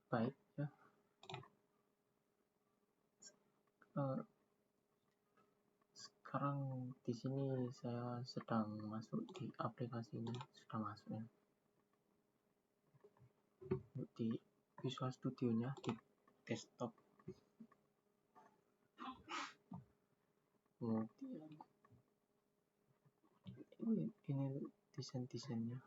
baik ya. Sekarang di sini saya sedang masuk di aplikasinya, sudah masuk ya. Di Visual Studio-nya di desktop. Kemudian ini desain-desainnya.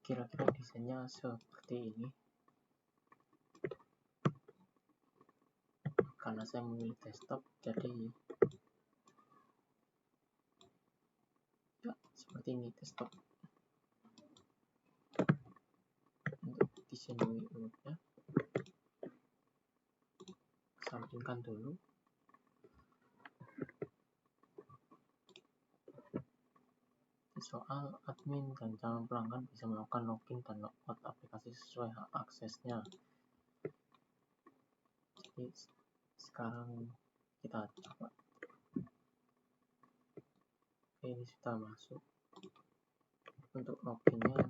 Kira-kira desainnya seperti ini. Karena saya memilih desktop, jadi ya seperti ini desktop. Untuk desain UI-nya, sampingkan dulu. Soal admin dan calon pelanggan bisa melakukan login dan logout aplikasi sesuai hak aksesnya. Jadi sekarang kita coba. Oke, ini sudah masuk. Untuk loginnya,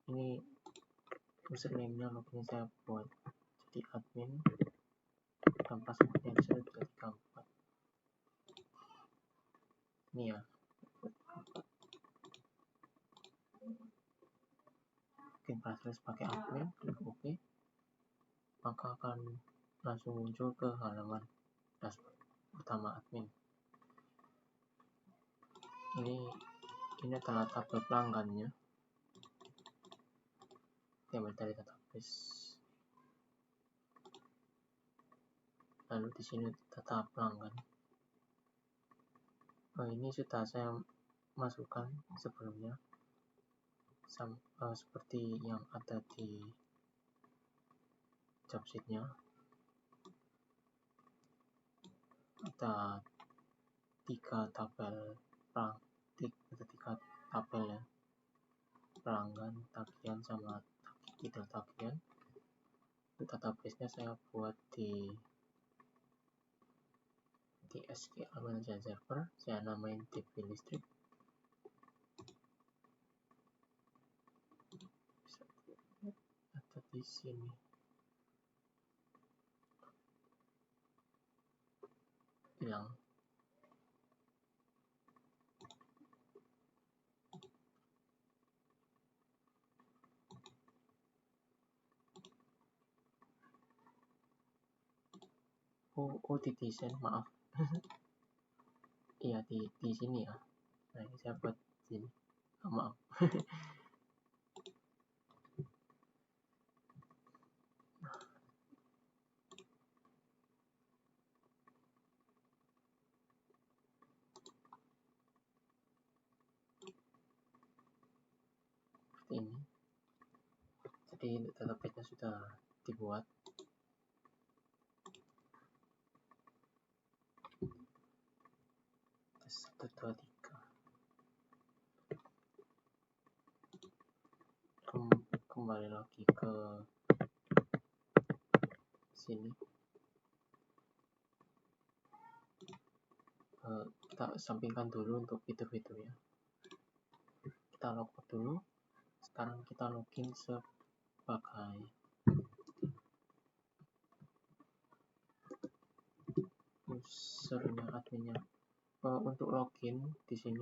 ini username-nya, loginnya saya buat jadi admin dan passwordnya di sini 234. Ini ya. Bikin password pakai admin, klik OK, maka akan langsung muncul ke halaman dashboard utama admin. Ini adalah tabel pelanggannya, diambil dari database. Lalu di sini data pelanggan. Ini sudah saya masukkan sebelumnya, seperti yang ada di job sheet-nya. Ada tiga tabel ya, pelanggan, tagihan, sama detail tagihan. Database-nya saya buat di SQL Management Server, saya namain DB listrik. Ada di sini. Hilang. Di desain, maaf. Iya, di sini ya. Nah, ini saya buat sini. Maaf. Seperti ini. Jadi database-nya sudah dibuat. 1, 2, 3. Kembali lagi ke sini. Kita sampingkan dulu untuk fitur-fiturnya. Kita logout dulu. Sekarang kita login sebagai usernya, adminnya. Untuk login di sini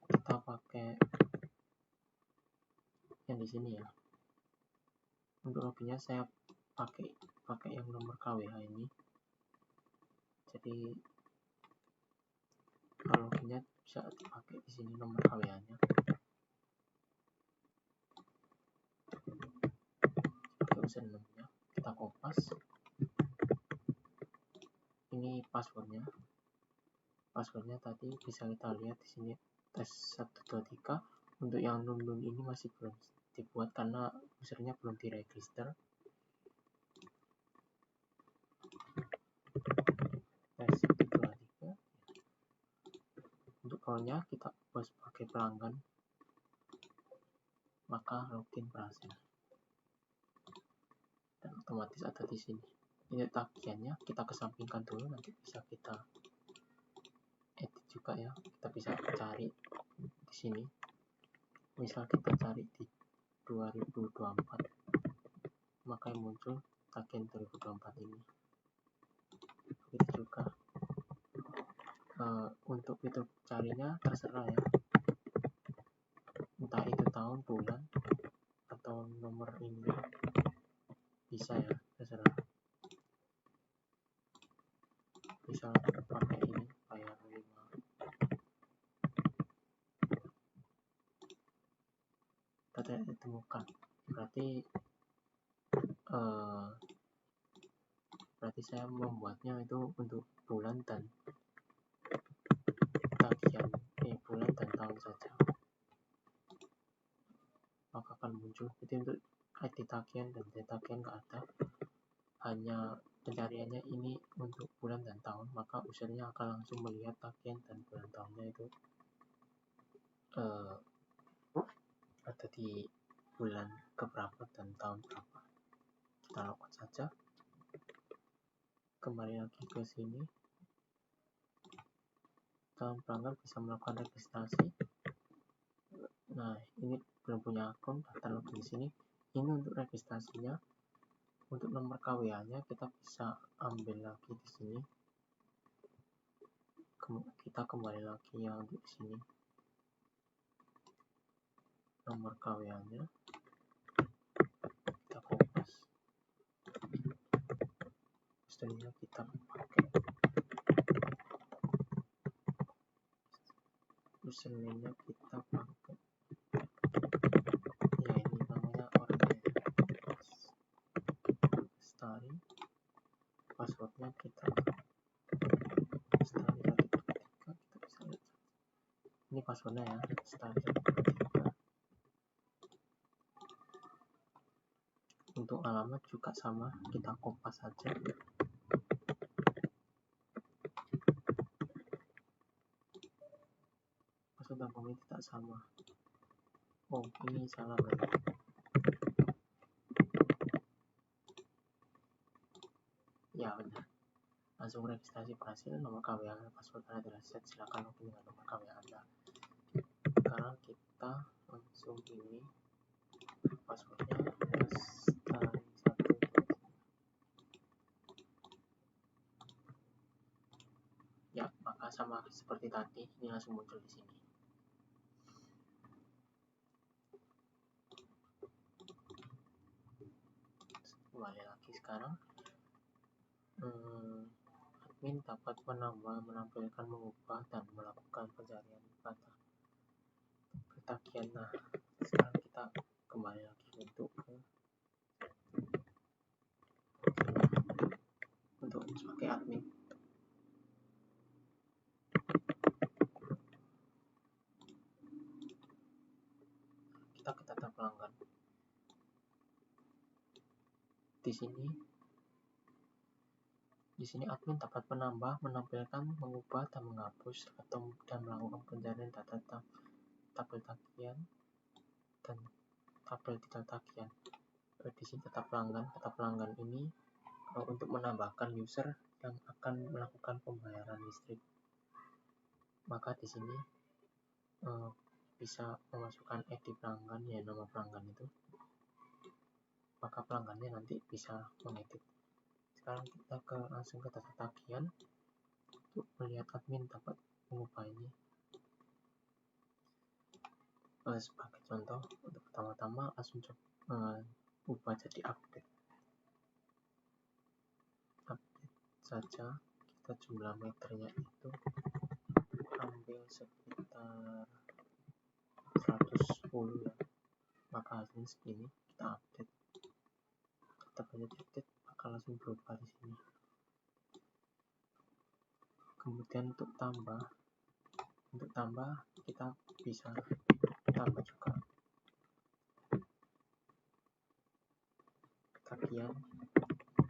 kita pakai yang di sini ya. Untuk loginnya saya pakai yang nomor KWH ini. Jadi kalau loginnya bisa dipakai di sini nomor KWH-nya. Pakai username-nya, kita kopas. Ini passwordnya tadi bisa kita lihat di sini tes 123. Untuk yang nun ini masih belum dibuat karena usernya belum diregister. Tes 123. Untuk call-nya kita ubah sebagai pelanggan, maka login berhasil dan otomatis ada di sini. Ini tagihannya kita kesampingkan dulu, nanti bisa kita edit juga ya. Kita bisa cari di sini, misal kita cari di 2024, maka yang muncul tagihan 2024 ini. Begitu juga untuk itu carinya terserah ya, entah itu tahun, bulan, atau nomor email, bisa ya, terserah. Misal pakai ini, bayar 5. Kita ditemukan, berarti saya membuatnya itu untuk bulan dan tagihan bulan dan tahun saja, maka akan muncul. Itu untuk ID tagihan dan tagihan nggak ada, hanya pencariannya ini untuk bulan dan tahun, maka usernya akan langsung melihat tagihan dan bulan tahunnya itu ada di bulan keberapa dan tahun berapa. Kita lakukan saja, kembali lagi ke sini. Calon pelanggan bisa melakukan registrasi. Nah, ini belum punya akun, daftar login di sini. Ini untuk registrasinya. Untuk nomor KWA-nya kita bisa ambil lagi di sini. Kita kembali lagi yang di sini. Nomor KWA-nya kita kopas. Selanjutnya kita pakai username-nya, kita pakai ya ini namanya Lestari. Passwordnya kita Lestari 123. Kita bisa lihat ini passwordnya ya, Lestari 123. Untuk alamat juga sama, kita kopas saja. Password dan komite tidak sama. Oh, ini salah berarti. Ya benar. Langsung registrasi berhasil. Nomor KWA Anda, password Anda adalah set. Silakan login dengan nomor KWA Anda. Sekarang kita langsung ini passwordnya Lestari 123. Ya, maka sama seperti tadi, ini langsung muncul di sini. Kembali lagi sekarang. Admin dapat menambah, menampilkan, mengubah, dan melakukan pencarian kata tagihan. Nah, sekarang kita kembali lagi untuk sebagai admin. Kita ke data pelanggan. Di sini admin dapat menambah, menampilkan, mengubah, dan menghapus dan melakukan pencarian data tabel tagihan dan tabel detail tagihan. Di sini data pelanggan ini untuk menambahkan user yang akan melakukan pembayaran listrik. Maka di sini bisa memasukkan ID pelanggan, ya nama pelanggan itu. Maka pelanggannya nanti bisa mengedit. Sekarang kita langsung ke data tagihan untuk melihat admin dapat mengubah ini. Sebagai contoh, untuk pertama-tama langsung ubah jadi update saja. Kita jumlah meternya itu ambil sekitar 110 ya, maka hasilnya segini. Kita update, kita banyak update, maka langsung berubah di sini. Kemudian untuk tambah kita bisa tambah juga tagihan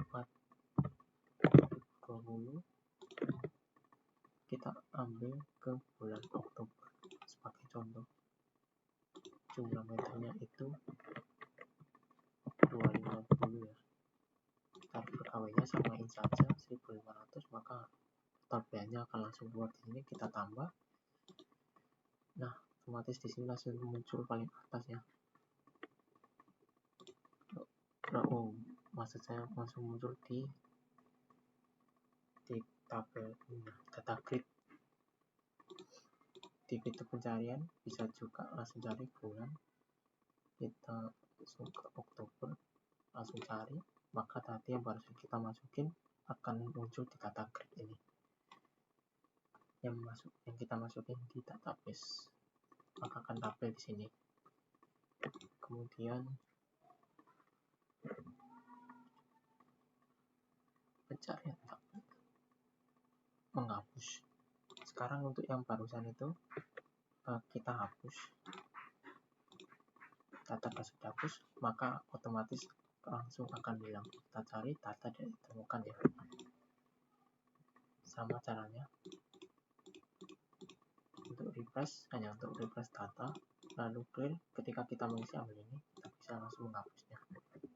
420, kita ambil ke bulan Oktober sebagai contoh. Jumlah meternya itu 250 ya. Tarif pegawainya samain saja 1.500, maka total biayanya akan langsung keluar di sini. Kita tambah. Nah, otomatis di sini langsung muncul paling atas ya. Maksud saya langsung muncul di tabel data grid. Di fitur pencarian bisa juga langsung cari bulan, kita langsung ke Oktober, langsung cari, maka tadi yang baru kita masukin akan muncul di data grid ini, yang kita masukin di database, maka akan tampil di sini. Kemudian pencarian tabel menghapus. Sekarang untuk yang barusan itu kita hapus, data sudah dihapus, maka otomatis langsung akan hilang. Kita cari data tidak ditemukan ya. Sama caranya untuk refresh, hanya untuk refresh data, lalu clear. Ketika kita mengisi ambil ini, kita bisa langsung menghapusnya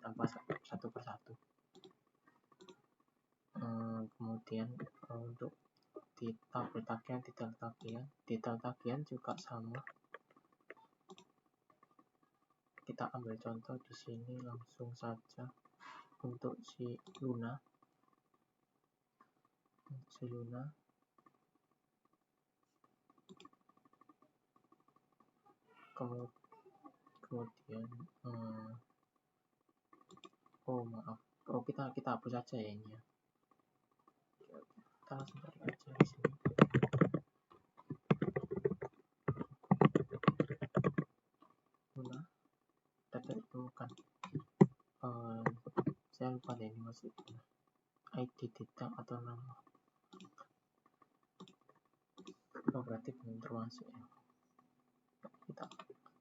tanpa satu persatu. Kemudian untuk di tabel tagihan, detail tagihan juga sama. Kita ambil contoh di sini langsung saja untuk si Luna. Kemudian kita hapus saja ya ini ya. Kita langsung cari aja di sini. Luna dapat ditemukan. Saya lupa deh ini masih ID data atau nama. Berarti belum termasuk ya. Kita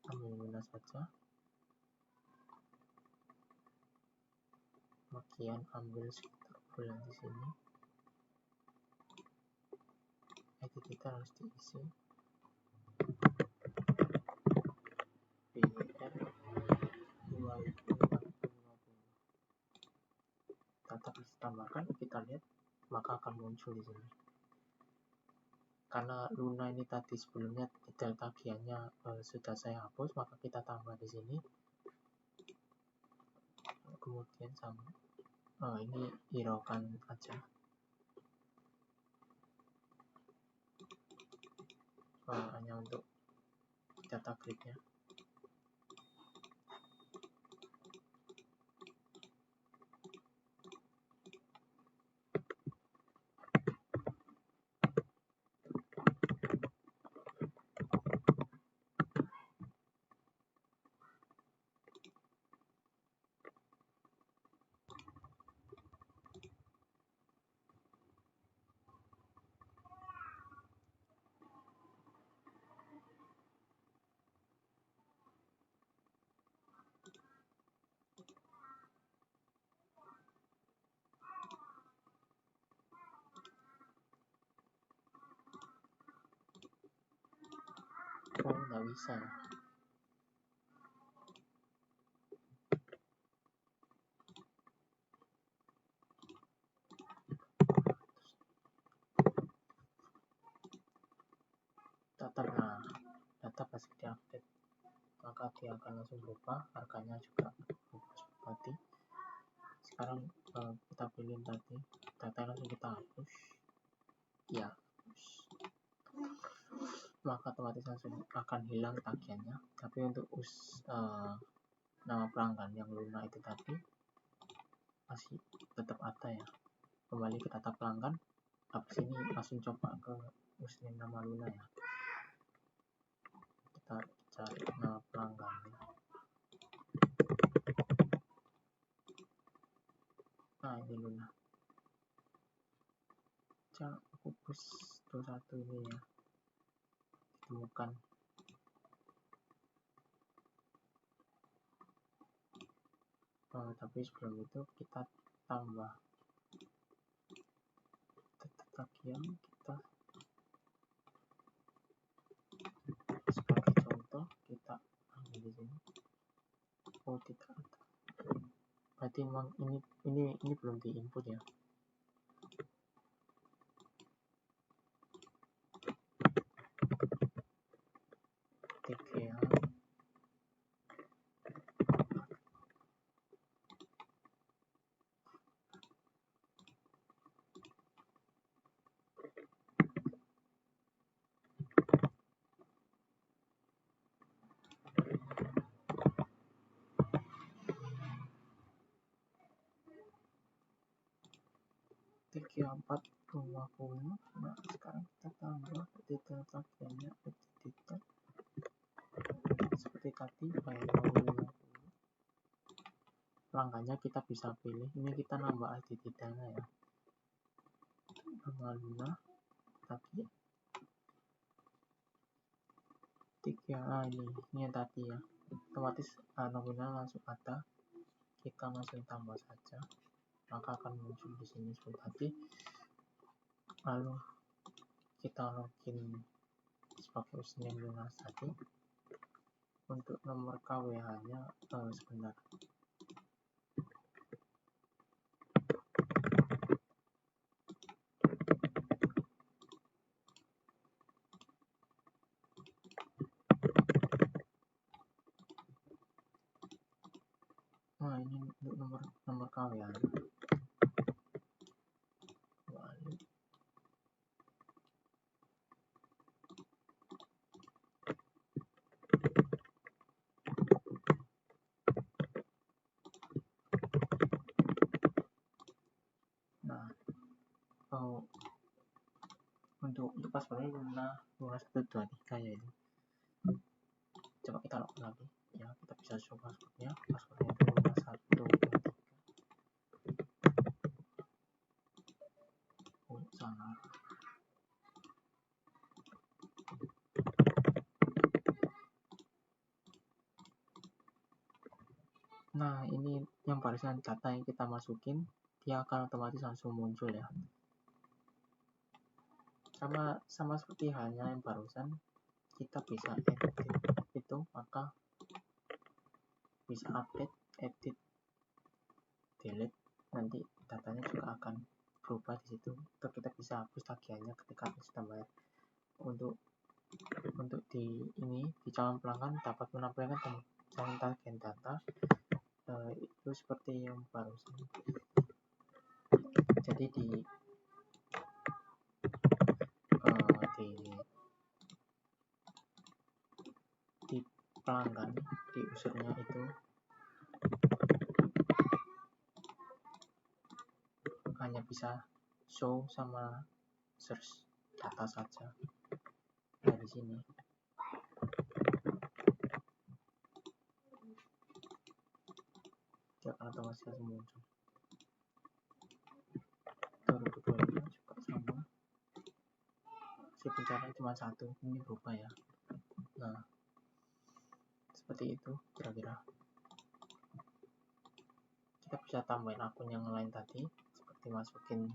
ambil Luna saja. Kemudian ambil sekitar bulan di sini. ID kita harus diisi. BR 2050. Data harus ditambahkan, kita lihat, maka akan muncul di sini. Karena Luna ini tadi sebelumnya detail tagihannya sudah saya hapus, maka kita tambah di sini. Kemudian sama ini hiraukan aja, hanya untuk data gridnya. Nggak bisa. Data pasti diupdate, maka dia akan langsung berubah, harganya juga berubah seperti. Sekarang kita pilih tadi data, langsung kita hapus ya, maka otomatis langsung akan hilang tagihannya. Tapi untuk nama pelanggan yang Luna itu tadi masih tetap ada ya. Kembali ke data pelanggan, habis ini langsung coba ke username nama Luna ya. Kita cari nama pelanggan. Nah, ini Luna. Jangan fokus. satu ini ya ditemukan. Tapi sebelum itu kita tambah data tagihan kita sebagai contoh kita ambil di sini. Tidak ada, berarti memang ini belum di input ya. TGA TGA 420. Nah sekarang kita tambah detail tagihannya, detail seperti tadi bayar 50. Pelanggannya kita bisa pilih, ini kita nambah ID detailnya ya, nama Luna tadi 3. ini yang tadi ya, otomatis nominal langsung ada, kita langsung tambah saja maka akan muncul di sini seperti tadi. Lalu kita login sebagai username Luna tadi. Untuk nomor KWH nya sebentar, ini untuk nomor KWH nya. Untuk passwordnya Luna 123 ya ini. Coba kita login lagi ya, kita bisa show passwordnya itu Luna 123. Salah. Nah ini yang barusan data yang kita masukin, dia akan otomatis langsung muncul ya. Sama seperti halnya yang barusan, kita bisa edit itu, maka bisa update, edit, delete, nanti datanya juga akan berubah di situ. Atau kita bisa hapus tagihannya ketika sudah bayar. Untuk di calon pelanggan dapat menampilkan calon tagihan data itu seperti yang barusan. Jadi di pelanggan, di usernya itu hanya bisa show sama search data saja. Nah di sini dia akan otomatis muncul. 2025 juga sama, si pencarian cuma satu, ini berubah ya. Nah seperti itu kira-kira. Kita bisa tambahin akun yang lain tadi, seperti masukin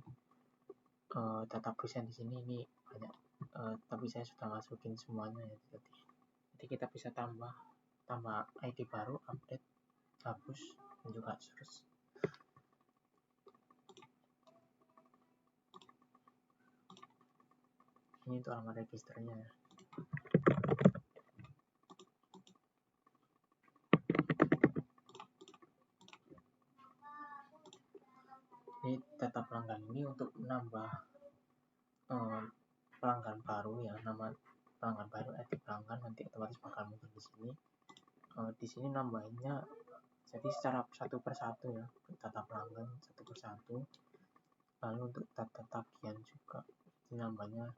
database yang di sini, ini banyak, tapi saya sudah masukin semuanya ya tadi. Jadi kita bisa tambah ID baru, update, hapus, dan juga search. Ini untuk alamat registernya ya. Ini data pelanggan ini untuk menambah pelanggan baru ya, nama pelanggan baru, ID pelanggan nanti otomatis bakal muncul di sini. Di sini nambahinnya jadi secara satu persatu ya, data pelanggan satu persatu. Lalu untuk data tagihan juga nambahnya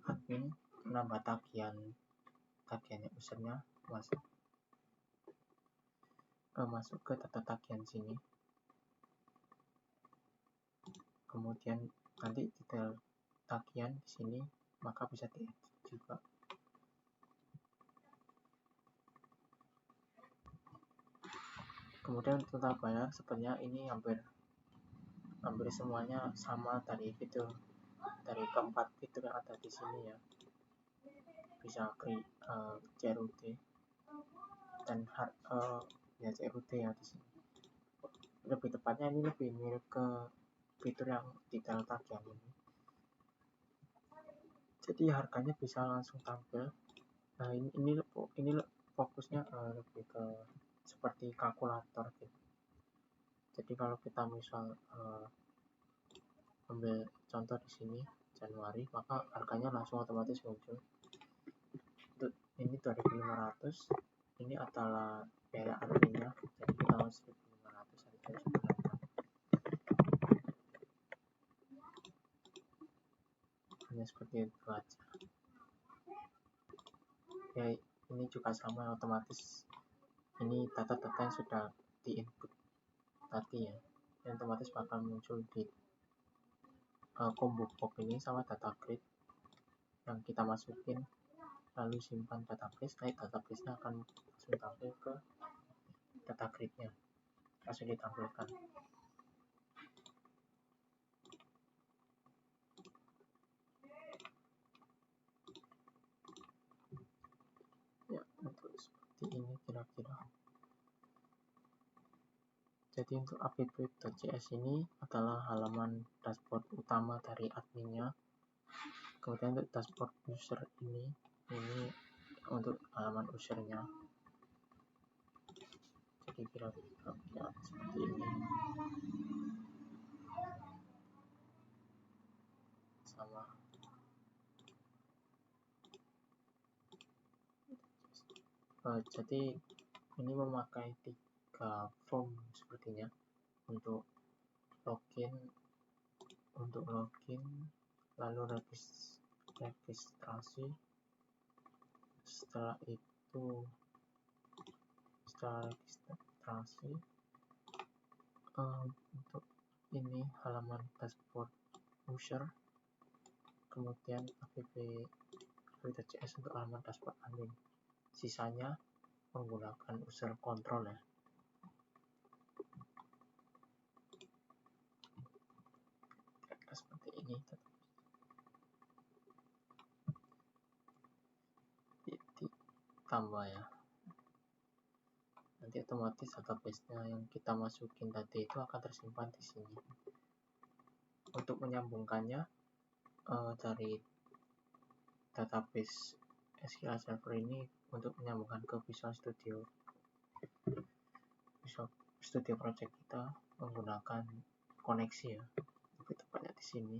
admin menambah tagihannya usernya masuk ke data tagihan sini. Kemudian nanti detail tagihan di sini, maka bisa di-edit juga. Kemudian total bayar sebenarnya ini hampir semuanya sama dari fitur, dari keempat fitur yang ada di sini ya. Bisa CRUD dan ya CRUD ya di sini. Lebih tepatnya ini lebih mirip ke fitur yang detail tagihan ini. Jadi harganya bisa langsung tampil. Nah ini fokusnya lebih ke seperti kalkulator gitu. Jadi kalau kita misal ambil contoh di sini Januari, maka harganya langsung otomatis muncul. Untuk ini 2.500, ini adalah biaya adminnya, jadi kita masuk 1.500 harganya sudah ada. Hanya seperti itu aja. Ya ini juga sama, otomatis ini data-data yang sudah di input tadi ya, yang otomatis bakal muncul di combo box ini sama data grid yang kita masukin, lalu simpan database. Database-nya akan langsung tampil ke data grid-nya, langsung ditampilkan. Ya, untuk seperti ini kira-kira. Jadi untuk app.js ini adalah halaman dashboard utama dari adminnya. Kemudian untuk dashboard user ini untuk halaman usernya. Jadi kira-kira ya, seperti ini. Sama. Jadi ini memakai 3 form sepertinya untuk login, lalu registrasi. Setelah registrasi untuk ini halaman dashboard user, kemudian app.js untuk halaman dashboard admin. Sisanya menggunakan user control ya. Seperti ini. Ditambah ya. Nanti otomatis database-nya yang kita masukin tadi itu akan tersimpan di sini. Untuk menyambungkannya dari database SQL Server ini untuk menyambungkan ke Visual Studio Project kita menggunakan koneksi ya. Lebih tepatnya di sini.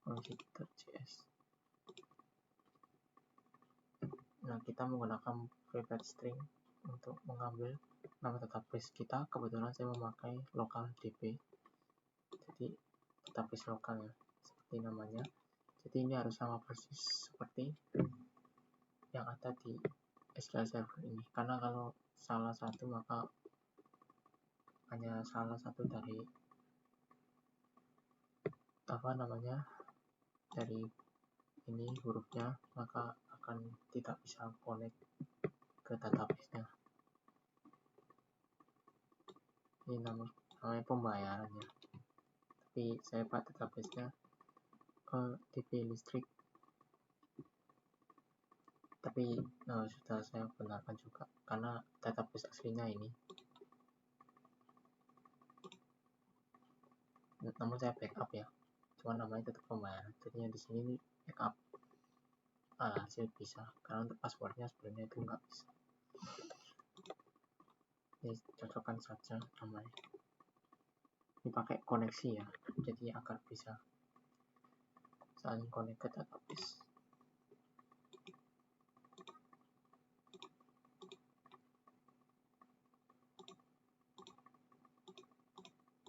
Koneksi.js. Nah, kita menggunakan private string untuk mengambil nama database kita. Kebetulan saya memakai local db, jadi database lokal ya, seperti namanya. Jadi ini harus sama persis seperti yang ada di SQL Server ini, karena kalau salah satu maka hanya salah satu dari dari ini hurufnya, maka akan tidak bisa connect ke database-nya. Ini namanya pembayarannya, tapi saya buat database-nya DB listrik, tapi sudah saya benarkan juga karena database aslinya ini. Namun saya backup ya, cuma namanya tetap pembayaran. Jadi yang di sini backup hasil bisa, karena untuk passwordnya sebenarnya itu nggak bisa. Ini cocokkan saja namanya. Ini pakai koneksi ya, jadi agar bisa saling connect ke database.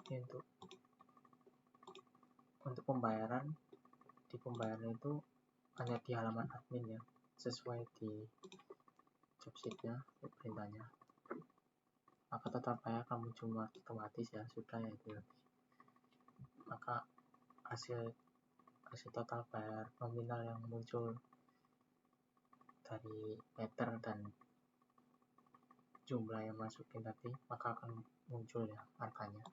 Ini untuk pembayaran, di pembayaran itu hanya di halaman admin ya, sesuai di job sheet-nya, perintahnya. Maka total bayar kamu cuma otomatis ya, sudah ya itu. Maka hasil kasih total bayar nominal yang muncul dari meter dan jumlah yang masukin tadi, maka akan muncul ya harganya.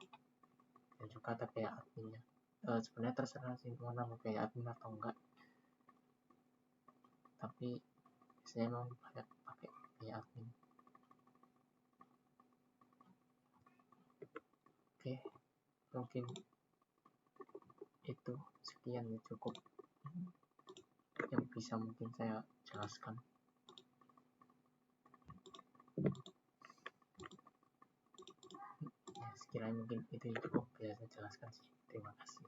Dan juga ada biaya adminnya. Sebenarnya terserah sih mau nambah biaya admin atau enggak, tapi biasanya memang banyak pakai biaya admin. Oke, mungkin itu sekian ya, cukup yang bisa mungkin saya jelaskan. Ya, sekiranya mungkin itu yang cukup bisa saya jelaskan sih. Terima kasih.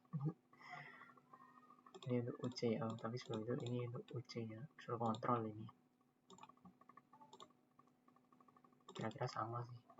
Ini untuk UC ya, tapi sebelum itu ini untuk UC nya, usul kontrol ini. Kira-kira sama sih.